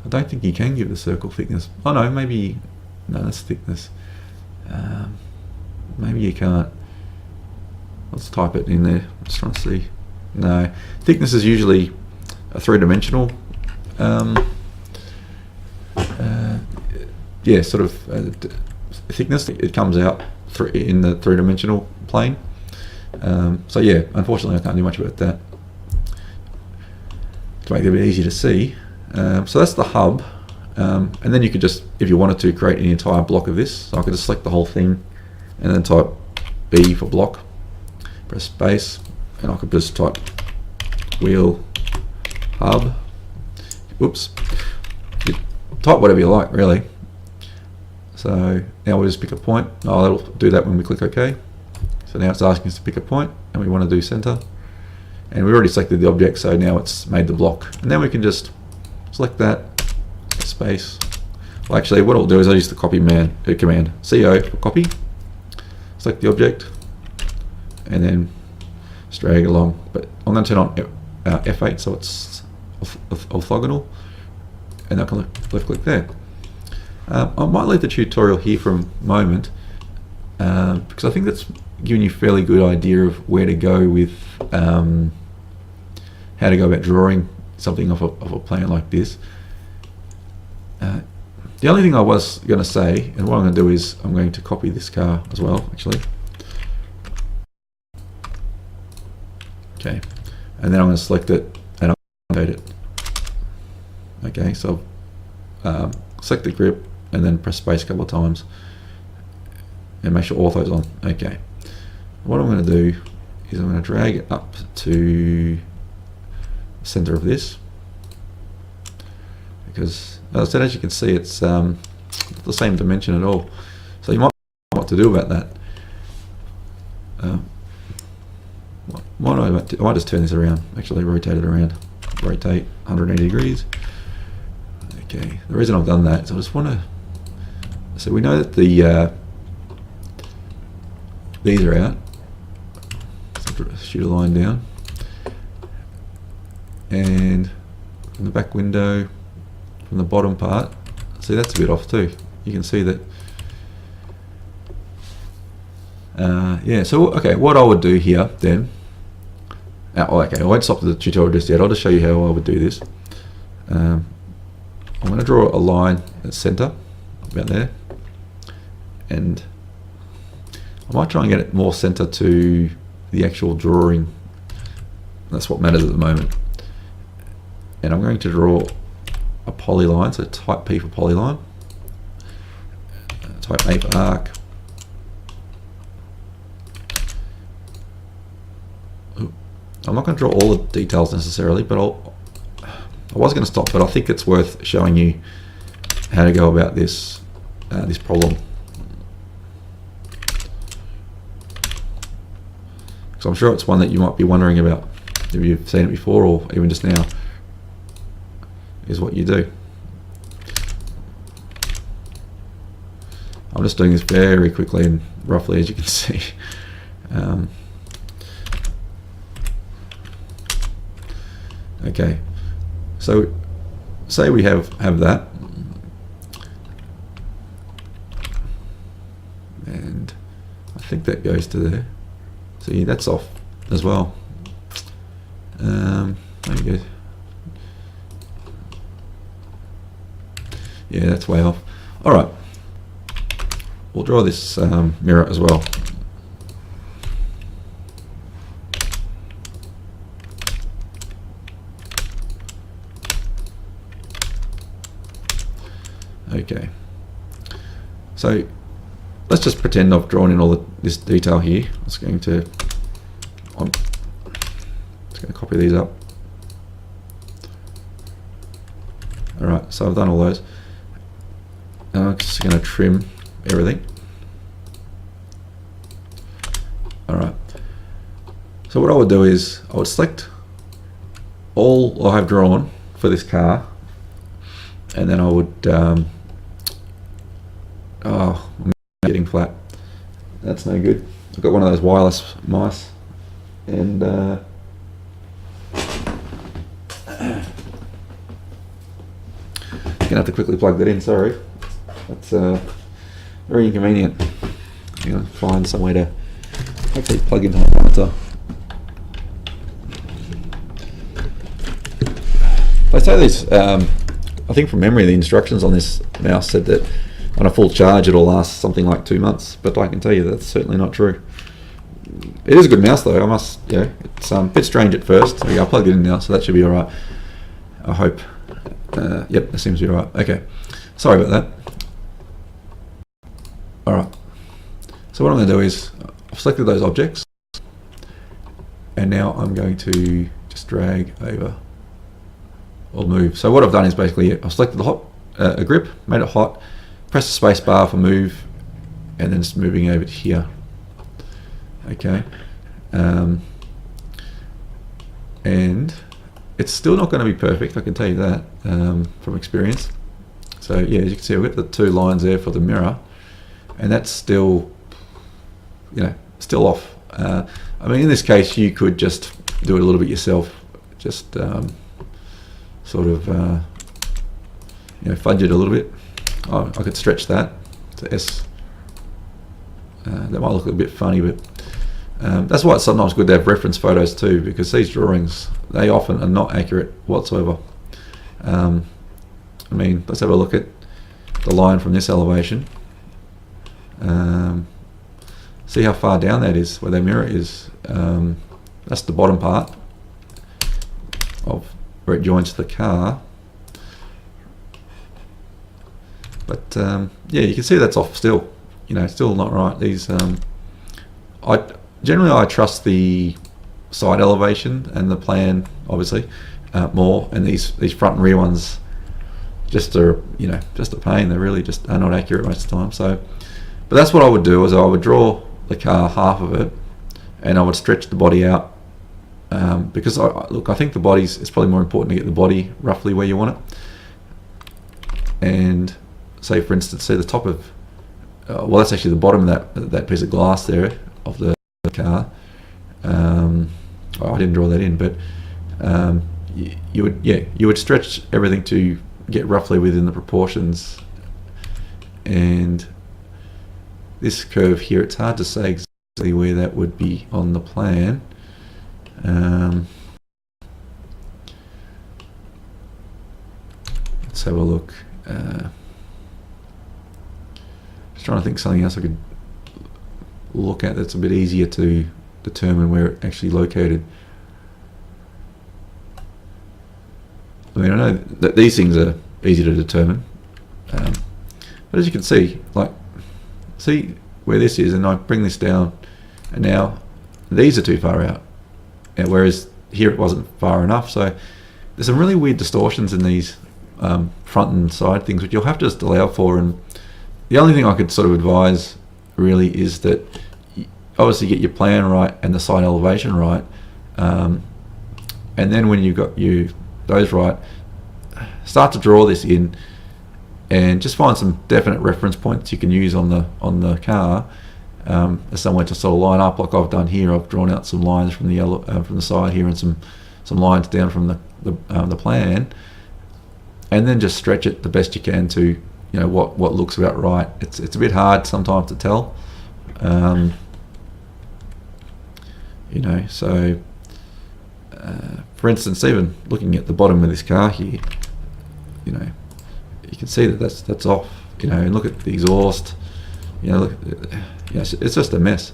[SPEAKER 1] don't think you can give the circle thickness. Oh no, maybe no, that's thickness. Maybe you can't. Let's type it in there. I'm just trying to see. No, thickness is usually a 3-dimensional. Yeah, sort of thickness. It comes out in the 3-dimensional plane. So yeah, unfortunately I can't do much about that. To make it a bit easier to see. So that's the hub. And then you could just, if you wanted to, create an entire block of this. So I could just select the whole thing and then type B for block. Press space, and I could just type wheel hub. Oops. You type whatever you like, really. So now we'll just pick a point. Oh, that'll do that when we click OK. So now it's asking us to pick a point, and we want to do center. And we already selected the object, so now it's made the block. And then we can just select that, space. Well, actually, what I'll do is I'll use the copy command, CO for copy. Select the object, and then just drag it along. But I'm going to turn on F8 so it's orthogonal, and I can left click there. I might leave the tutorial here for a moment because I think that's giving you a fairly good idea of where to go with how to go about drawing something off a plan like this. The only thing I was going to say, and what I'm going to do is I'm going to copy this car as well, actually. Okay, and then I'm going to select it and I'll rotate it. Okay, so select the grip and then press space a couple of times and make sure ortho's on. Okay, what I'm going to do is I'm going to drag it up to the center of this, because as I said, as you can see, it's not the same dimension at all. So you might know what to do about that. I might just turn this around, actually rotate it around, rotate 180 degrees. Okay, the reason I've done that is I just want to, so we know that the these are out, so shoot a line down, and from the back window, from the bottom part, see that's a bit off too. You can see that. Yeah, so okay, what I would do here then, okay, I won't stop the tutorial just yet, I'll just show you how I would do this. I'm going to draw a line at center, about there, and I might try and get it more center to the actual drawing. That's what matters at the moment. And I'm going to draw a polyline, so type P for polyline, type A for arc. I'm not going to draw all the details necessarily, but I was going to stop, but I think it's worth showing you how to go about this this problem. So I'm sure it's one that you might be wondering about if you've seen it before or even just now, is what you do. I'm just doing this very quickly and roughly, as you can see. Okay, so say we have that, and I think that goes to there. See, that's off as well. There you go. Yeah, that's way off. All right, we'll draw this mirror as well. Okay, so let's just pretend I've drawn in all this detail here. I'm just going to copy these up. All right, so I've done all those. I'm just going to trim everything. All right. So what I would do is I would select all I have drawn for this car, and then I would. Oh, I'm getting flat. That's no good. I've got one of those wireless mice, and gonna have to quickly plug that in. Sorry, that's very inconvenient. I'm gonna find somewhere to hopefully plug into my monitor. I say this. I think from memory, the instructions on this mouse said that on a full charge it'll last something like 2 months, but I can tell you that's certainly not true. It is a good mouse though, I must, it's a bit strange at first. There you go, I'll plug it in now, so that should be alright. I hope. Yep, that seems to be alright. Okay, sorry about that. Alright, so what I'm going to do is, I've selected those objects, and now I'm going to just drag over, or move. So what I've done is basically, I've selected the a grip, made it hot, press the space bar for move, and then it's moving over to here. Okay, and it's still not going to be perfect, I can tell you that from experience. So yeah, as you can see, we've got the two lines there for the mirror, and that's still, you know, still off. I mean, in this case, you could just do it a little bit yourself, just sort of you know, fudge it a little bit. I could stretch that to S. That might look a bit funny, but that's why it's sometimes good to have reference photos too, because these drawings, they often are not accurate whatsoever. I mean, let's have a look at the line from this elevation. See how far down that is, where the mirror is. That's the bottom part of where it joins the car. But yeah, you can see that's off still. You know, still not right. These I trust the side elevation and the plan, obviously, more, and these front and rear ones just are, you know, just a pain. They really just are not accurate most of the time. So, but that's what I would do, is I would draw the car, half of it, and I would stretch the body out, because look, I think the body's, it's probably more important to get the body roughly where you want it. And say, for instance, see the top of well, that's actually the bottom of that piece of glass there of the car. I didn't draw that in, but you would stretch everything to get roughly within the proportions. And this curve here, it's hard to say exactly where that would be on the plan. Let's have a look. Just trying to think of something else I could look at that's a bit easier to determine where it's actually located. I mean, I know that these things are easy to determine, but as you can see, like, see where this is, and I bring this down, and now these are too far out, and whereas here it wasn't far enough. So there's some really weird distortions in these front and side things, which you'll have to just allow for. And the only thing I could sort of advise really is that obviously get your plan right and the side elevation right, and then when you've got those right, start to draw this in, and just find some definite reference points you can use on the car, as somewhere to sort of line up, like I've done here. I've drawn out some lines from the side here, and some lines down from the plan, and then just stretch it the best you can to, you know, what looks about right. It's a bit hard sometimes to tell, you know. So for instance, even looking at the bottom of this car here, you know, you can see that that's off, you know. And look at the exhaust, you know, look, yes, it's just a mess.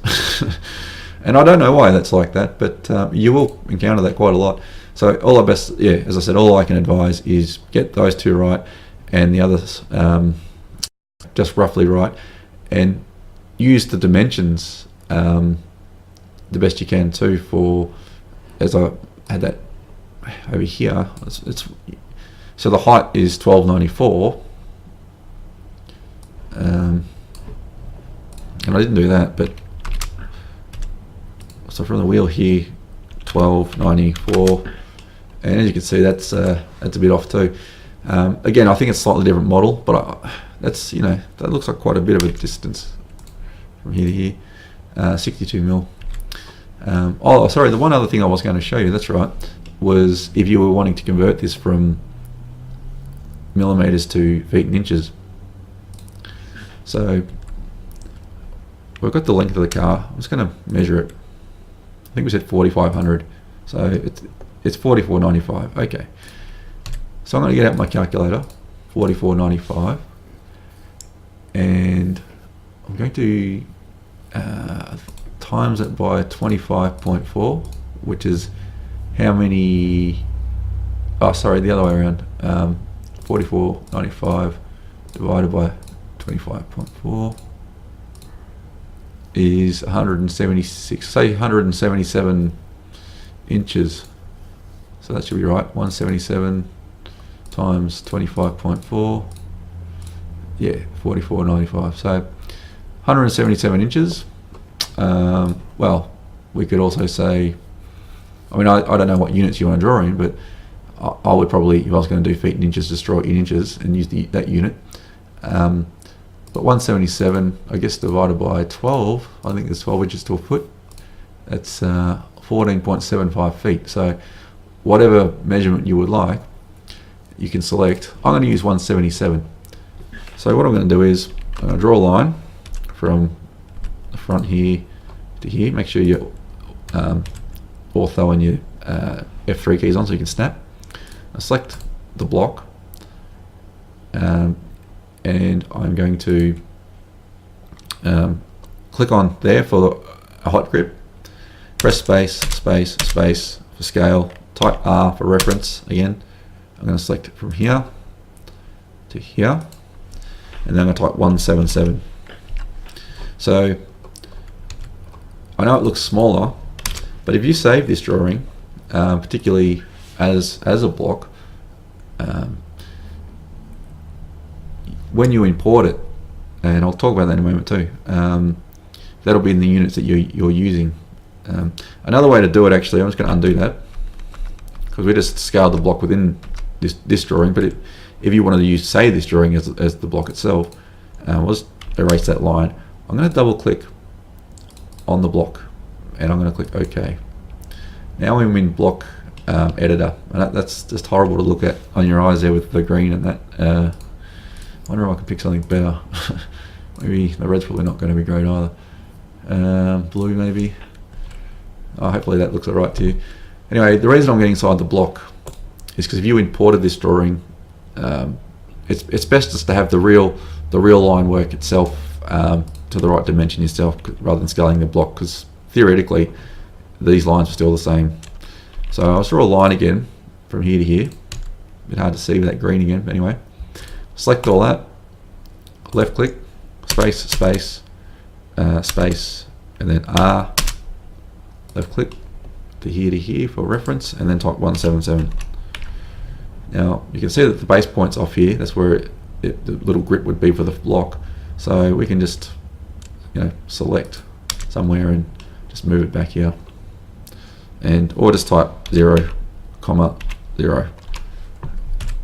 [SPEAKER 1] And I don't know why that's like that, but you will encounter that quite a lot. So all our best, yeah, as I said, all I can advise is get those two right, and the others just roughly right, and use the dimensions the best you can too. For, as I had that over here, it's so the height is 1294, and I didn't do that, but so from the wheel here, 1294, and as you can see, that's a bit off too. Again, I think it's a slightly different model, but that's, you know, that looks like quite a bit of a distance from here to here. 62 mil. Oh, sorry, the one other thing I was going to show you, that's right, was if you were wanting to convert this from millimeters to feet and inches. So we've got the length of the car. I'm just going to measure it. I think we said 4,500, so it's 4495. Okay, so I'm going to get out my calculator, 4495, and I'm going to times it by 25.4, which is how many, oh sorry, the other way around, 4495 divided by 25.4 is 176, say 177 inches. So that should be right. 177 times 25.4 yeah, 44.95. So 177 inches. Well, we could also say, I mean, I don't know what units you want to draw in, but I would probably, if I was going to do feet and inches, just draw it in inches and use that unit. But 177, I guess, divided by 12, I think there's 12 inches to a foot. That's 14.75 feet. So whatever measurement you would like, you can select. I'm going to use 177. So what I'm going to do is I'm going to draw a line from the front here to here. Make sure you're ortho and your F3 keys on so you can snap. I select the block, and I'm going to click on there for a hot grip. Press space, space, space for scale. Type R for reference. Again, I'm going to select it from here to here, and then I'm going to type 177. So I know it looks smaller, but if you save this drawing, particularly as a block, when you import it, and I'll talk about that in a moment too, that'll be in the units that you're using. Another way to do it, actually, I'm just going to undo that because we just scaled the block within this drawing. But if you wanted to use, say, this drawing as the block itself, we'll just erase that line. I'm going to double click on the block and I'm going to click OK. Now I'm in block editor, and that's just horrible to look at on your eyes there with the green and that. I wonder if I can pick something better. Maybe the red's probably not going to be great either. Blue maybe. Oh, hopefully that looks alright to you. Anyway, the reason I'm getting inside the block is because if you imported this drawing, it's best just to have the real line work itself to the right dimension yourself rather than scaling the block, because theoretically these lines are still the same. So I'll draw a line again from here to here. A bit hard to see with that green again, but anyway. Select all that, left click, space, space, space, and then R, left click to here for reference, and then type 177. Now you can see that the base point's off here. That's where the little grip would be for the block. So we can just, select somewhere and just move it back here, or just type 0, 0,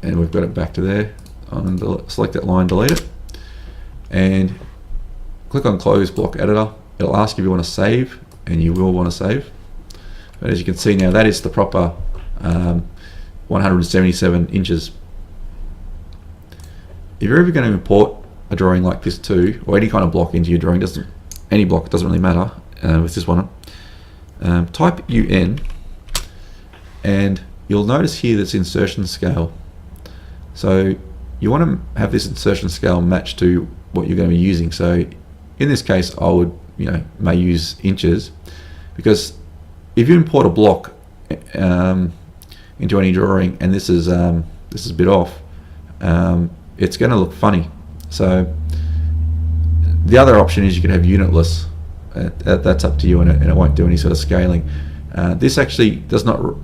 [SPEAKER 1] and we've got it back to there. Select that line, delete it, and click on Close Block Editor. It'll ask if you want to save, and you will want to save. But as you can see now, that is the proper 177 inches. If you're ever going to import a drawing like this too, or any kind of block into your drawing, any block, doesn't really matter with this one, type UN, and you'll notice here that's Insertion Scale. So you want to have this insertion scale match to what you're going to be using. So in this case, I would, may use inches, because if you import a block into any drawing and this is a bit off, it's going to look funny. So the other option is you can have unitless. That's up to you, and it won't do any sort of scaling. This actually does not.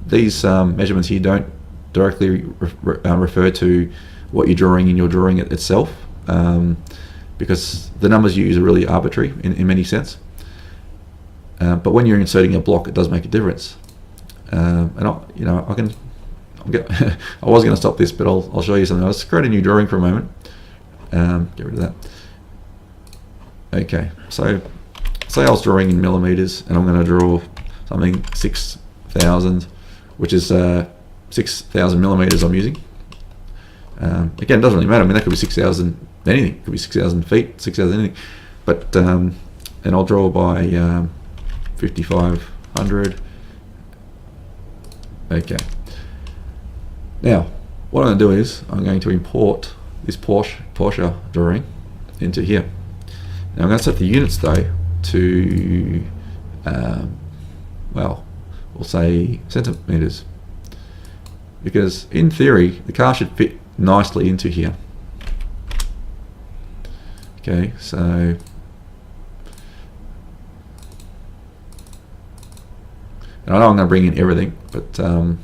[SPEAKER 1] These measurements here don't directly refer to what you're drawing in your drawing itself, because the numbers you use are really arbitrary in many sense. But when you're inserting a block, it does make a difference. And I was going to stop this, but I'll show you something. I'll just create a new drawing for a moment. Get rid of that. Okay, so say I was drawing in millimeters, and I'm going to draw something 6,000, which is 6,000 millimeters I'm using. Again, it doesn't really matter. I mean, that could be 6,000 anything. It could be 6,000 feet, 6,000 anything. But and I'll draw by 5,500. Okay. Now, what I'm going to do is I'm going to import this Porsche drawing into here. Now I'm going to set the units though to well, we'll say centimeters, because in theory the car should fit nicely into here. Okay, so and I know I'm going to bring in everything, but when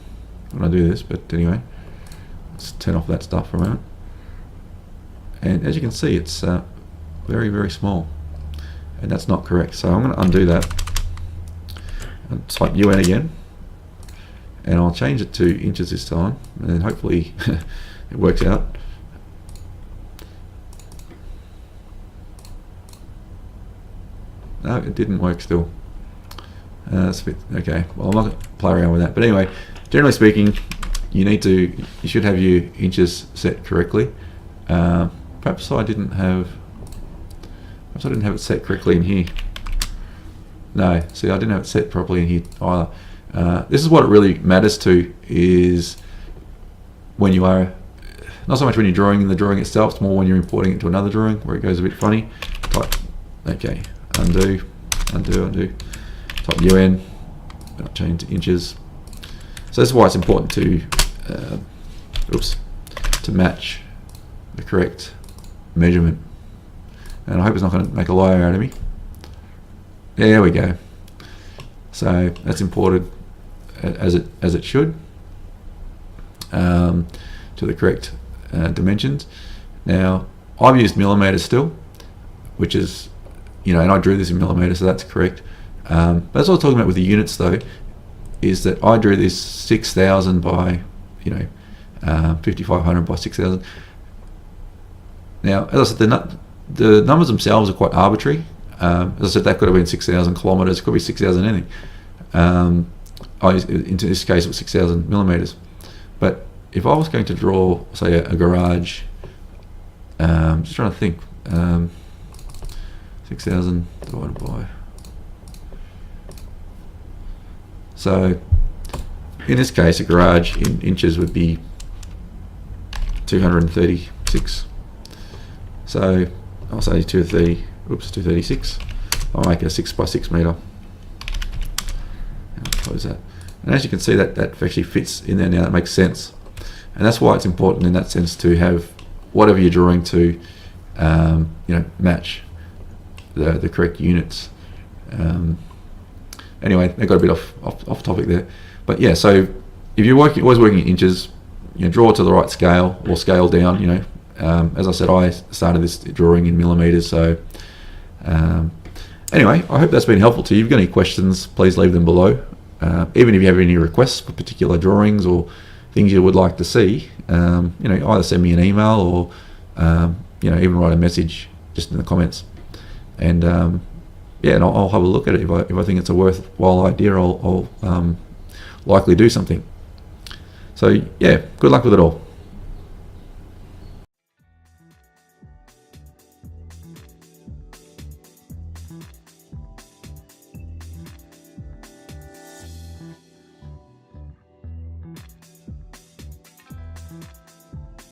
[SPEAKER 1] I do this, but anyway, let's turn off that stuff for a moment. and as you can see, it's very, very small, and that's not correct. So I'm going to undo that and type UN again, and I'll change it to inches this time, and then hopefully it works out. No, it didn't work still. That's a bit, okay, well, I'm not going to play around with that, but anyway, generally speaking, you should have your inches set correctly. Perhaps I didn't have it set correctly in here. No, see, I didn't have it set properly in here either. This is what it really matters to, is when you are, not so much when you're drawing in the drawing itself, it's more when you're importing it to another drawing where it goes a bit funny. Type, okay, undo, type UN, I'll change to inches. So that's why it's important to, to match the correct measurement. And I hope it's not going to make a liar out of me. Yeah, there we go. So that's imported as it should, to the correct dimensions. Now I've used millimeters still, which is, and I drew this in millimeters, so that's correct. But that's what I was talking about with the units, though, is that I drew this 6,000 by 5,500 by 6,000. Now, as I said, the numbers themselves are quite arbitrary. As I said, that could have been 6,000 kilometers, could be 6,000 anything. In this case, it was 6,000 millimeters. But if I was going to draw, say, a garage, just trying to think, 6,000 divided by. So, in this case, a garage in inches would be 236. So I'll say 236. I'll make a 6 by 6 meter. And close that. And as you can see, that actually fits in there now. That makes sense. And that's why it's important in that sense to have whatever you're drawing to, match the correct units. Anyway, I got a bit off topic there. But yeah, so if you're always working in inches, draw to the right scale or scale down. As I said, I started this drawing in millimeters. So anyway, I hope that's been helpful to you. If you've got any questions, please leave them below. Even if you have any requests for particular drawings or things you would like to see, either send me an email or even write a message just in the comments. And and I'll have a look at it. If I think it's a worthwhile idea, I'll likely do something. So yeah, good luck with it all.